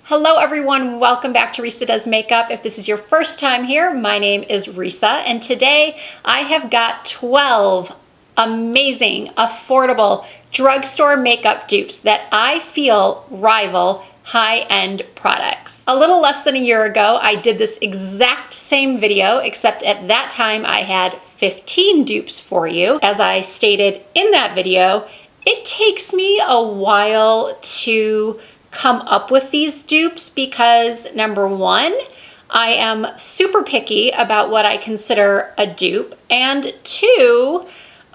Hello everyone, welcome back to Risa Does Makeup. If this is your first time here, my name is Risa, and today I have got 12 amazing, affordable drugstore makeup dupes that I feel rival high-end products. A little less than a year ago, I did this exact same video, except at that time I had 15 dupes for you. As I stated in that video, it takes me a while to come up with these dupes because number one, I am super picky about what I consider a dupe, and two,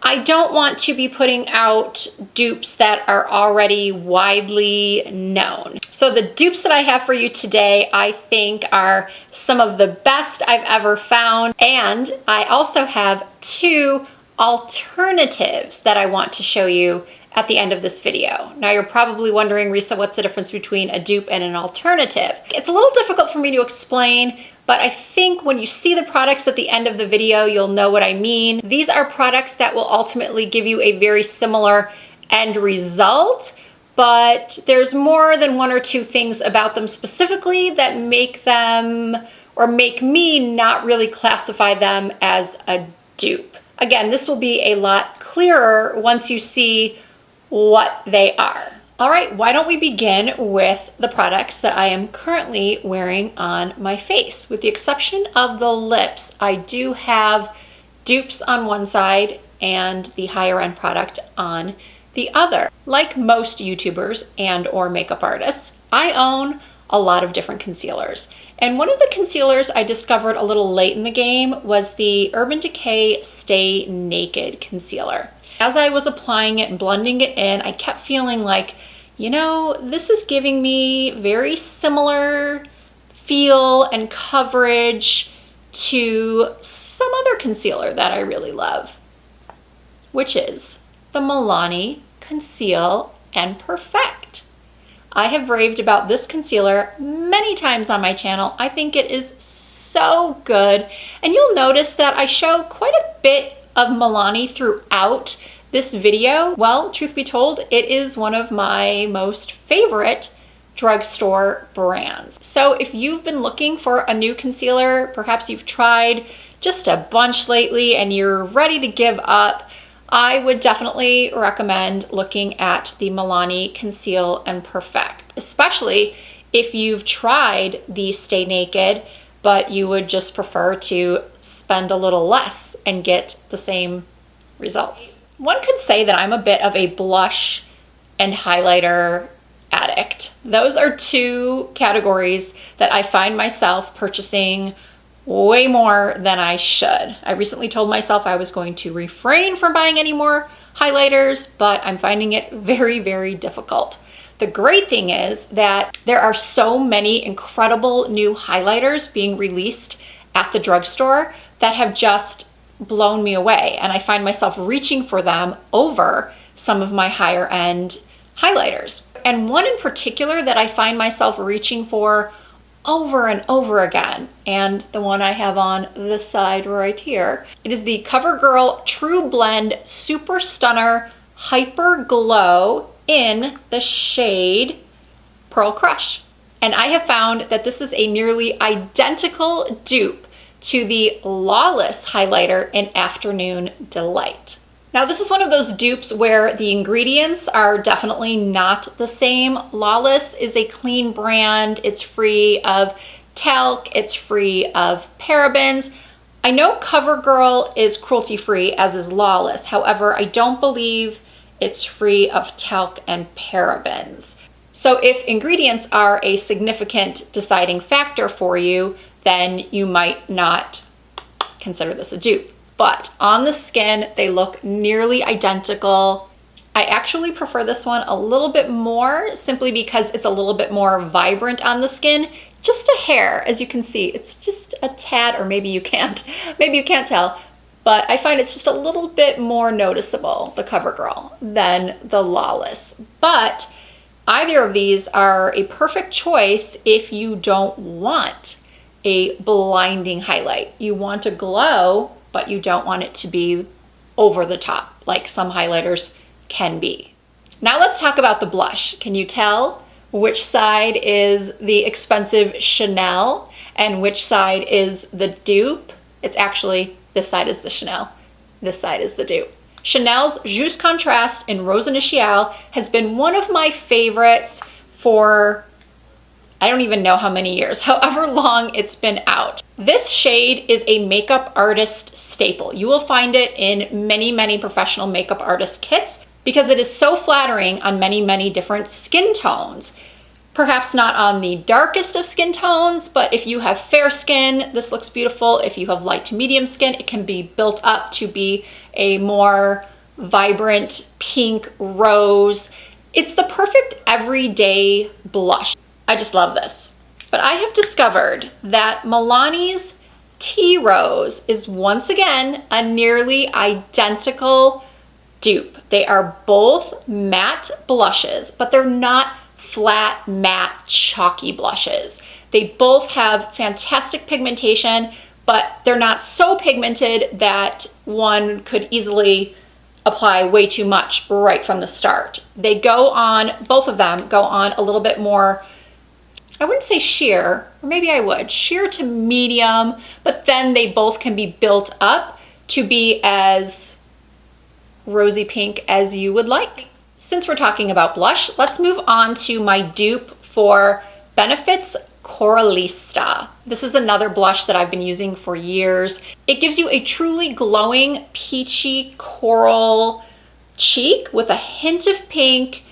I don't want to be putting out dupes that are already widely known. So the dupes that I have for you today, I think are some of the best I've ever found, and I also have two alternatives that I want to show you at the end of this video. Now you're probably wondering, Risa, what's the difference between a dupe and an alternative? It's a little difficult for me to explain, but I think when you see the products at the end of the video, you'll know what I mean. These are products that will ultimately give you a very similar end result, but there's more than one or two things about them specifically that make them, or make me not really classify them as a dupe. Again, this will be a lot clearer once you see what they are. All right, why don't we begin with the products that I am currently wearing on my face. With the exception of the lips, I do have dupes on one side and the higher end product on the other. Like most YouTubers and or makeup artists, I own a lot of different concealers. And one of the concealers I discovered a little late in the game was the Urban Decay Stay Naked concealer. As I was applying it and blending it in, I kept feeling like, you know, this is giving me very similar feel and coverage to some other concealer that I really love, which is the Milani Conceal and Perfect. I have raved about this concealer many times on my channel. I think it is so good. And you'll notice that I show quite a bit of Milani throughout this video. Well, truth be told, it is one of my most favorite drugstore brands. So if you've been looking for a new concealer, perhaps you've tried just a bunch lately and you're ready to give up, I would definitely recommend looking at the Milani Conceal and Perfect, especially if you've tried the Stay Naked, but you would just prefer to spend a little less and get the same results. One could say that I'm a bit of a blush and highlighter addict. Those are two categories that I find myself purchasing way more than I should. I recently told myself I was going to refrain from buying any more highlighters, but I'm finding it very, very difficult. The great thing is that there are so many incredible new highlighters being released at the drugstore that have just blown me away, and I find myself reaching for them over some of my higher end highlighters. And one in particular that I find myself reaching for over and over again, and the one I have on this side right here, it is the CoverGirl True Blend Super Stunner Hyper Glow in the shade Pearl Crush. And I have found that this is a nearly identical dupe to the Lawless highlighter in Afternoon Delight. Now this is one of those dupes where the ingredients are definitely not the same. Lawless is a clean brand. It's free of talc. It's free of parabens. I know CoverGirl is cruelty-free, as is Lawless. However, I don't believe it's free of talc and parabens. So if ingredients are a significant deciding factor for you, then you might not consider this a dupe. But on the skin, they look nearly identical. I actually prefer this one a little bit more simply because it's a little bit more vibrant on the skin. Just a hair, as you can see, it's just a tad, or maybe you can't tell, but I find it's just a little bit more noticeable, the CoverGirl, than the Lawless. But either of these are a perfect choice if you don't want a blinding highlight. You want a glow, but you don't want it to be over the top like some highlighters can be. Now let's talk about the blush. Can you tell which side is the expensive Chanel and which side is the dupe. It's actually, this side is the Chanel, this side is the dupe. Chanel's Jous Contraste in Rose Initiale has been one of my favorites for, I don't even know how many years, however long it's been out. This shade is a makeup artist staple. You will find it in many, many professional makeup artist kits because it is so flattering on many, many different skin tones. Perhaps not on the darkest of skin tones, but if you have fair skin, this looks beautiful. If you have light to medium skin, it can be built up to be a more vibrant pink rose. It's the perfect everyday blush. I just love this. But I have discovered that Milani's Tea Rose is once again a nearly identical dupe. They are both matte blushes, but they're not flat, matte, chalky blushes. They both have fantastic pigmentation, but they're not so pigmented that one could easily apply way too much right from the start. They go on, both of them go on a little bit more, I wouldn't say sheer, or maybe I would, sheer to medium, but then they both can be built up to be as rosy pink as you would like. Since we're talking about blush, let's move on to my dupe for Benefit's Coralista. This is another blush that I've been using for years. It gives you a truly glowing peachy coral cheek with a hint of pink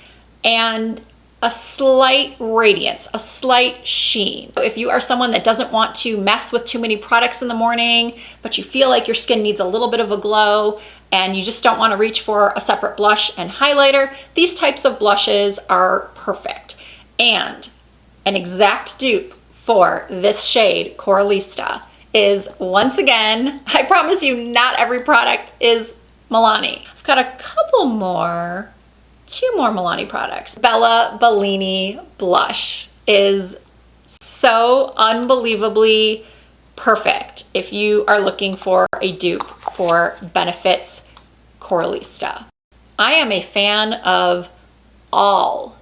and a slight radiance, a slight sheen. If you are someone that doesn't want to mess with too many products in the morning, but you feel like your skin needs a little bit of a glow and you just don't want to reach for a separate blush and highlighter, these types of blushes are perfect. And an exact dupe for this shade, Coralista, is once again, I promise you not every product is Milani. I've got a couple more, two more Milani products. Bella Bellini blush is so unbelievably perfect if you are looking for a dupe for Benefit's Coralista. I am a fan of all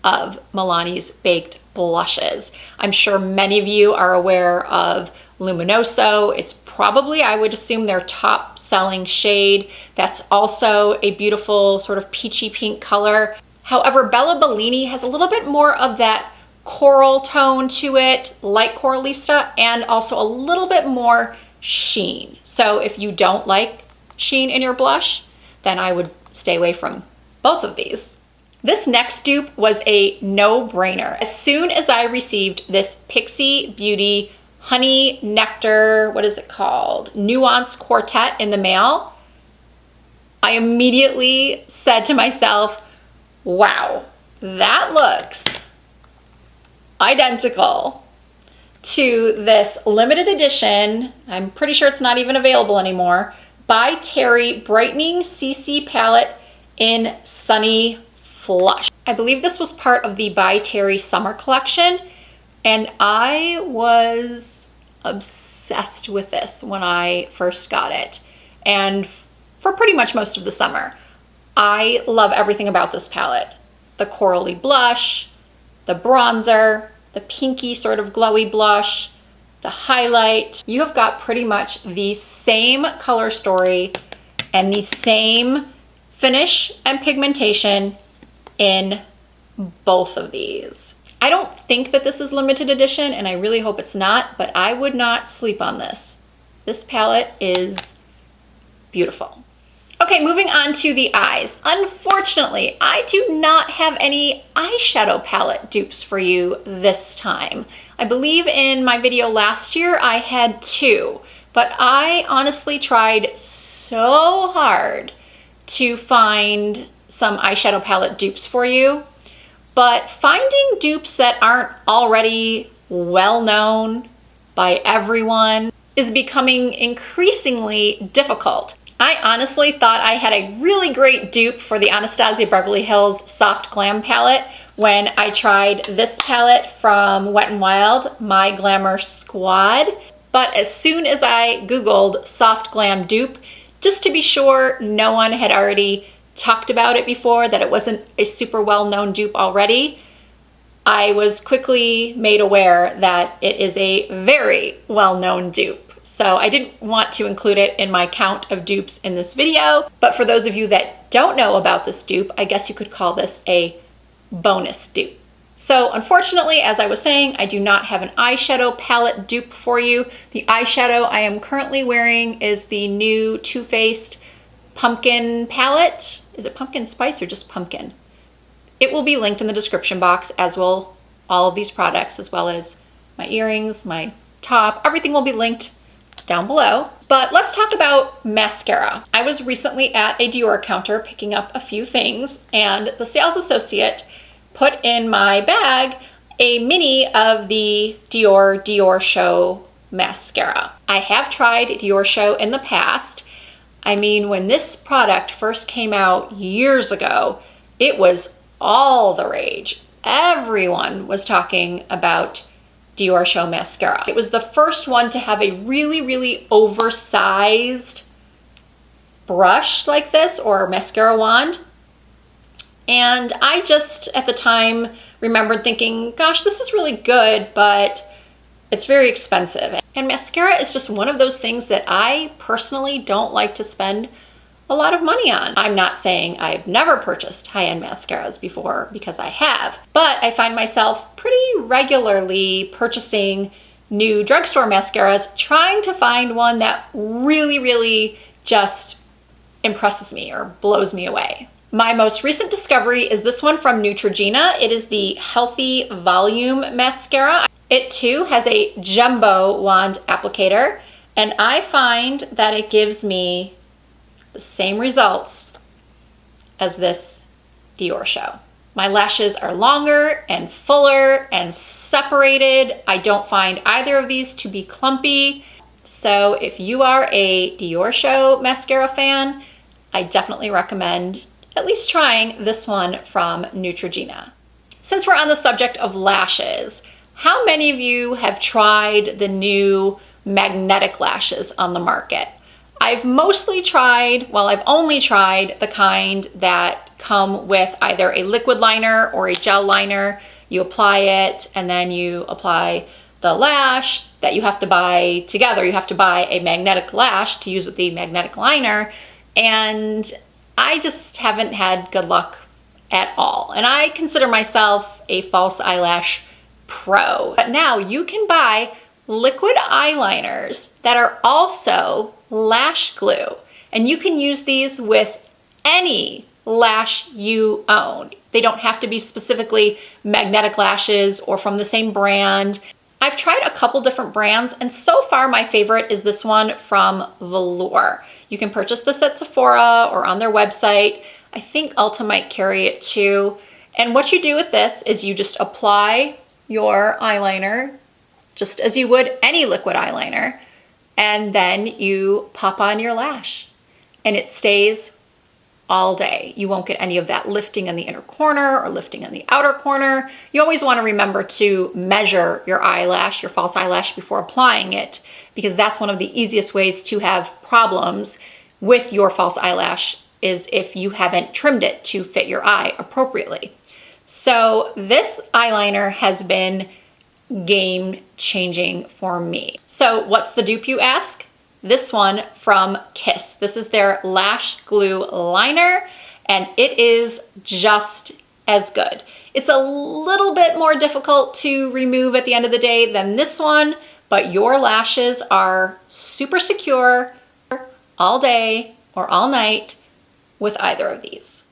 of Milani's baked blushes. I'm sure many of you are aware of Luminoso. It's probably, I would assume, their top selling shade. That's also a beautiful sort of peachy pink color. However, Bella Bellini has a little bit more of that coral tone to it, like Coralista, and also a little bit more sheen. So if you don't like sheen in your blush, then I would stay away from both of these. This next dupe was a no-brainer. As soon as I received this Pixi Beauty Honey Nectar, what is it called? Nuance Quartet in the mail, I immediately said to myself, wow, that looks identical to this limited edition, I'm pretty sure it's not even available anymore, by Terry Brightening CC palette in Sunny Flush. I believe this was part of the By Terry summer collection, and I was obsessed with this when I first got it, and for pretty much most of the summer. I love everything about this palette. The corally blush, the bronzer, the pinky sort of glowy blush, the highlight. You have got pretty much the same color story and the same finish and pigmentation in both of these. I don't think that this is limited edition, and I really hope it's not, but I would not sleep on this. This palette is beautiful. Okay, moving on to the eyes. Unfortunately, I do not have any eyeshadow palette dupes for you this time. I believe in my video last year I had two, but I honestly tried so hard to find some eyeshadow palette dupes for you, but finding dupes that aren't already well known by everyone is becoming increasingly difficult. I honestly thought I had a really great dupe for the Anastasia Beverly Hills Soft Glam palette when I tried this palette from Wet n Wild, My Glamour Squad. But as soon as I Googled Soft Glam dupe, just to be sure no one had already talked about it before, that it wasn't a super well-known dupe already, I was quickly made aware that it is a very well-known dupe. So I didn't want to include it in my count of dupes in this video. But for those of you that don't know about this dupe, I guess you could call this a bonus dupe. So unfortunately, as I was saying, I do not have an eyeshadow palette dupe for you. The eyeshadow I am currently wearing is the new Too Faced Pumpkin palette. Is it pumpkin spice or just pumpkin? It will be linked in the description box, as will all of these products, as well as my earrings, my top. Everything will be linked down below. But let's talk about mascara. I was recently at a Dior counter picking up a few things, and the sales associate put in my bag a mini of the Diorshow mascara. I have tried Diorshow in the past. I mean, when this product first came out years ago, it was all the rage. Everyone was talking about Diorshow mascara. It was the first one to have a really, really oversized brush like this, or mascara wand. And I just, at the time, remembered thinking, gosh, this is really good, but it's very expensive. And mascara is just one of those things that I personally don't like to spend a lot of money on. I'm not saying I've never purchased high-end mascaras before, because I have, but I find myself pretty regularly purchasing new drugstore mascaras, trying to find one that really, really just impresses me or blows me away. My most recent discovery is this one from Neutrogena. It is the Healthy Volume Mascara. It too has a jumbo wand applicator, and I find that it gives me the same results as this Diorshow. My lashes are longer and fuller and separated. I don't find either of these to be clumpy. So if you are a Diorshow mascara fan, I definitely recommend at least trying this one from Neutrogena. Since we're on the subject of lashes, how many of you have tried the new magnetic lashes on the market? I've only tried the kind that come with either a liquid liner or a gel liner. You apply it and then you apply the lash that you have to buy together. You have to buy a magnetic lash to use with the magnetic liner, and I just haven't had good luck at all. And I consider myself a false eyelash pro. But now you can buy liquid eyeliners that are also lash glue, and you can use these with any lash you own. They don't have to be specifically magnetic lashes or from the same brand. I've tried a couple different brands, and so far my favorite is this one from Velour. You can purchase this at Sephora or on their website. I think Ulta might carry it too. And what you do with this is you just apply your eyeliner just as you would any liquid eyeliner, and then you pop on your lash, and it stays all day. You won't get any of that lifting in the inner corner or lifting in the outer corner. You always want to remember to measure your eyelash, your false eyelash, before applying it, because that's one of the easiest ways to have problems with your false eyelash, is if you haven't trimmed it to fit your eye appropriately. So this eyeliner has been game-changing for me. So what's the dupe, you ask? This one from Kiss. This is their lash glue liner, and it is just as good. It's a little bit more difficult to remove at the end of the day than this one, but your lashes are super secure all day or all night with either of these.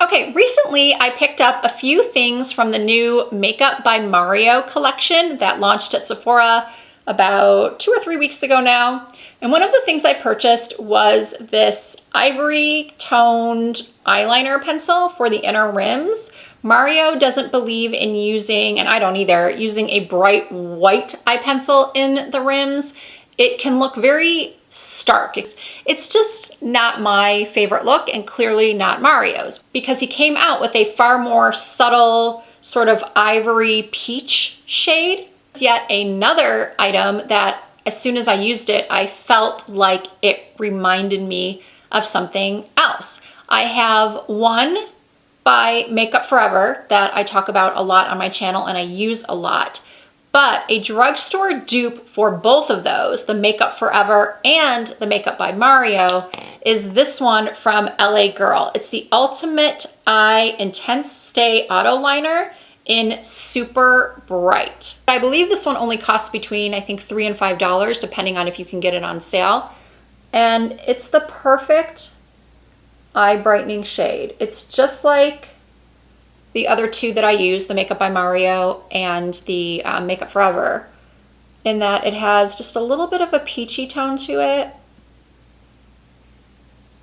Okay, recently I picked up a few things from the new Makeup by Mario collection that launched at Sephora about 2 or 3 weeks ago now. And one of the things I purchased was this ivory toned eyeliner pencil for the inner rims. Mario doesn't believe in using, and I don't either, using a bright white eye pencil in the rims. It can look very stark. It's just not my favorite look, and clearly not Mario's, because he came out with a far more subtle sort of ivory peach shade. Yet another item that as soon as I used it, I felt like it reminded me of something else. I have one by Makeup Forever that I talk about a lot on my channel and I use a lot. But a drugstore dupe for both of those, the Makeup Forever and the Makeup by Mario, is this one from LA Girl. It's the Ultimate Eye Intense Stay Auto Liner in Super Bright. I believe this one only costs between, I think, $3 and $5, depending on if you can get it on sale. And it's the perfect eye brightening shade. It's just like the other two that I use, the Makeup by Mario and the Makeup Forever, in that it has just a little bit of a peachy tone to it.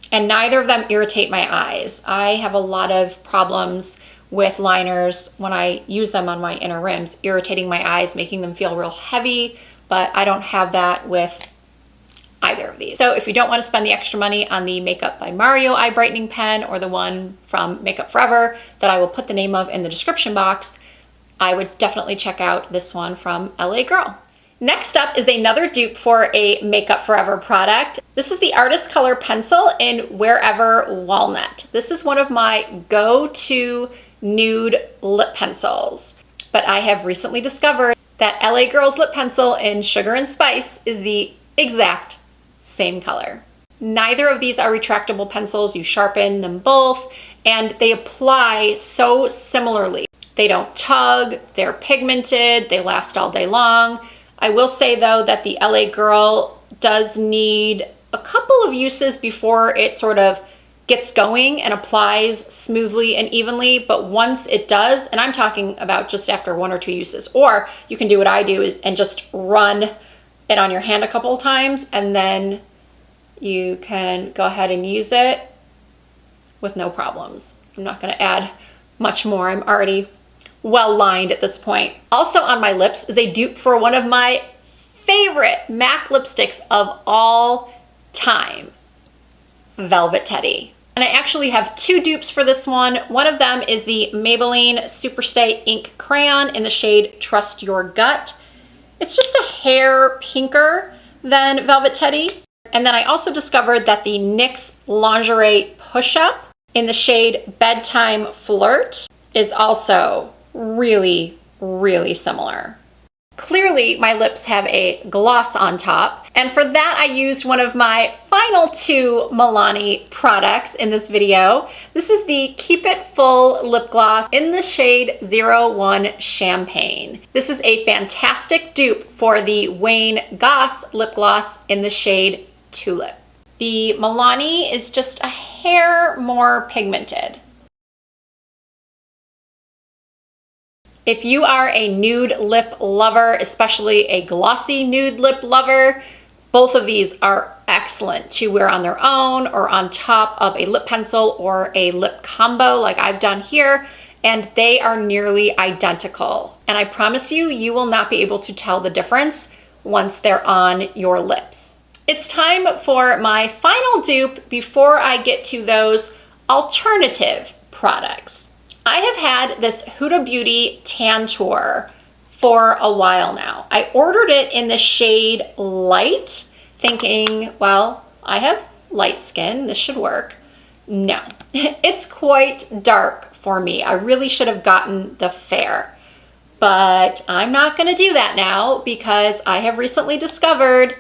And neither of them irritate my eyes. I have a lot of problems with liners when I use them on my inner rims, irritating my eyes, making them feel real heavy, but I don't have that with either of these. So if you don't want to spend the extra money on the Makeup by Mario eye brightening pen or the one from Makeup Forever that I will put the name of in the description box, I would definitely check out this one from LA Girl. Next up is another dupe for a Makeup Forever product. This is the Artist Color Pencil in Wherever Walnut. This is one of my go-to nude lip pencils, but I have recently discovered that LA Girl's lip pencil in Sugar and Spice is the exact same color. Neither of these are retractable pencils. You sharpen them both and they apply so similarly. They don't tug, they're pigmented, they last all day long. I will say though that the LA Girl does need a couple of uses before it sort of gets going and applies smoothly and evenly, but once it does, and I'm talking about just after 1 or 2 uses, or you can do what I do and just run it on your hand a couple of times and then you can go ahead and use it with no problems. I'm not going to add much more. I'm already well lined at this point. Also on my lips is a dupe for one of my favorite MAC lipsticks of all time, Velvet Teddy. And I actually have 2 dupes for this one. One of them is the Maybelline Superstay Ink Crayon in the shade Trust Your Gut. It's just a hair pinker than Velvet Teddy. And then I also discovered that the NYX Lingerie Push-Up in the shade Bedtime Flirt is also really, really similar. Clearly, my lips have a gloss on top, and for that I used one of my final 2 Milani products in this video. This is the Keep It Full lip gloss in the shade 01 Champagne. This is a fantastic dupe for the Wayne Goss lip gloss in the shade Tulip. The Milani is just a hair more pigmented. If you are a nude lip lover, especially a glossy nude lip lover, both of these are excellent to wear on their own or on top of a lip pencil or a lip combo like I've done here, and they are nearly identical. And I promise you, you will not be able to tell the difference once they're on your lips. It's time for my final dupe before I get to those alternative products. I have had this Huda Beauty Tantour for a while now. I ordered it in the shade Light, thinking, well, I have light skin, this should work. No, it's quite dark for me. I really should have gotten the Fair, but I'm not gonna do that now because I have recently discovered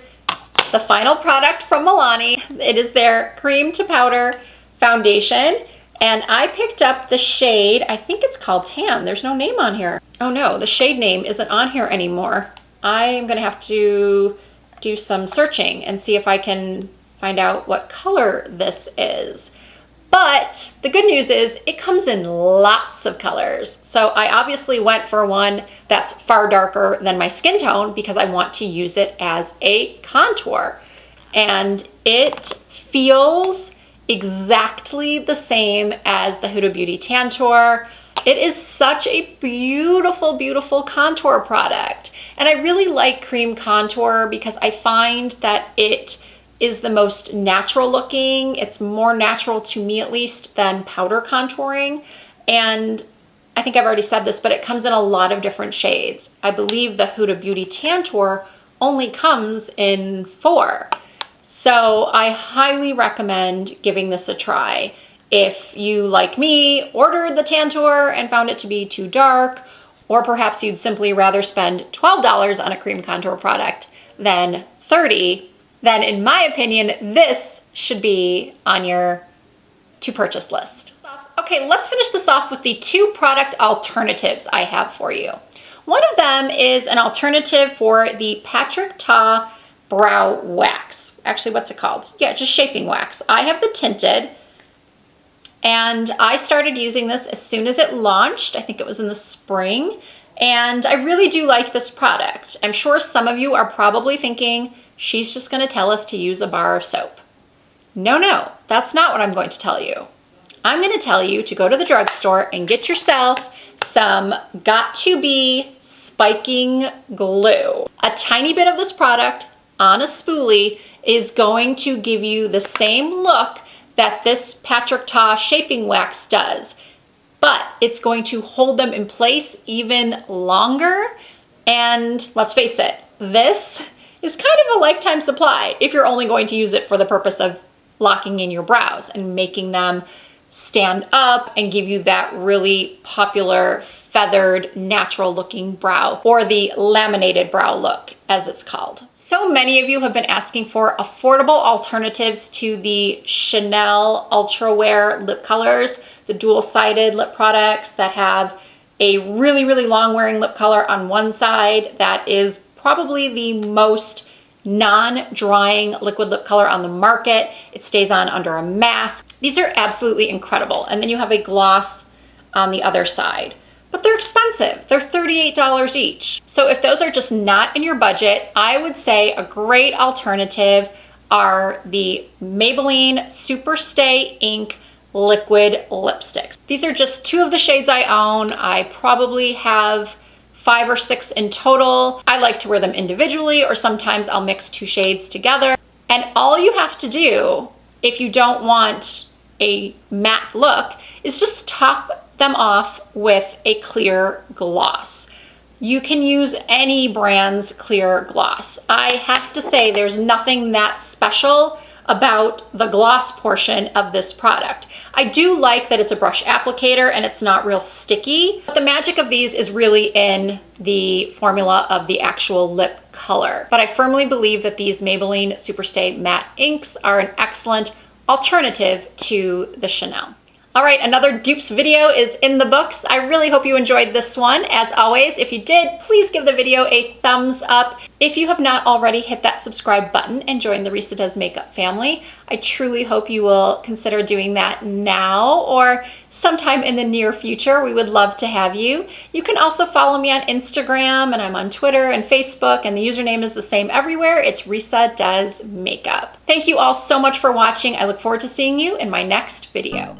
the final product from Milani. It is their Cream to Powder Foundation. And I picked up the shade, I think it's called Tan. There's no name on here. Oh no, the shade name isn't on here anymore. I am gonna have to do some searching and see if I can find out what color this is. But the good news is it comes in lots of colors. So I obviously went for one that's far darker than my skin tone because I want to use it as a contour. And it feels exactly the same as the Huda Beauty Tantour. It is such a beautiful, beautiful contour product. And I really like cream contour because I find that it is the most natural looking. It's more natural to me at least than powder contouring. And I think I've already said this, but it comes in a lot of different shades. I believe the Huda Beauty Tantour only comes in 4. So I highly recommend giving this a try. If you, like me, ordered the Tantour and found it to be too dark, or perhaps you'd simply rather spend $12 on a cream contour product than $30, then in my opinion, this should be on your to purchase list. Okay, let's finish this off with the 2 product alternatives I have for you. One of them is an alternative for the Patrick Ta Brow Wax. Actually, what's it called? Yeah, just shaping wax. I have the tinted, and I started using this as soon as it launched. I think it was in the spring, and I really do like this product. I'm sure some of you are probably thinking, she's just gonna tell us to use a bar of soap. No, that's not what I'm going to tell you. I'm gonna tell you to go to the drugstore and get yourself some Got2b spiking glue. A tiny bit of this product on a spoolie is going to give you the same look that this Patrick Ta shaping wax does, but it's going to hold them in place even longer. And let's face it, this is kind of a lifetime supply if you're only going to use it for the purpose of locking in your brows and making them stand up and give you that really popular feathered natural looking brow, or the laminated brow look as it's called. So many of you have been asking for affordable alternatives to the Chanel Ultra Wear lip colors, the dual-sided lip products that have a really long wearing lip color on one side that is probably the most non-drying liquid lip color on the market. It stays on under a mask. These are absolutely incredible. And then you have a gloss on the other side. But they're expensive. They're $38 each. So if those are just not in your budget, I would say a great alternative are the Maybelline Superstay Ink liquid lipsticks. These are just 2 of the shades I own. I probably have 5 or 6 in total. I like to wear them individually, or sometimes I'll mix 2 shades together. And all you have to do, if you don't want a matte look, is just top them off with a clear gloss. You can use any brand's clear gloss. I have to say there's nothing that special about the gloss portion of this product. I do like that it's a brush applicator and it's not real sticky. But the magic of these is really in the formula of the actual lip color. But I firmly believe that these Maybelline Superstay matte inks are an excellent alternative to the Chanel. All right, another dupes video is in the books. I really hope you enjoyed this one. As always, if you did, please give the video a thumbs up. If you have not already, hit that subscribe button and join the Risa Does Makeup family. I truly hope you will consider doing that now or sometime in the near future. We would love to have you. You can also follow me on Instagram, and I'm on Twitter and Facebook, and the username is the same everywhere. It's Risa Does Makeup. Thank you all so much for watching. I look forward to seeing you in my next video.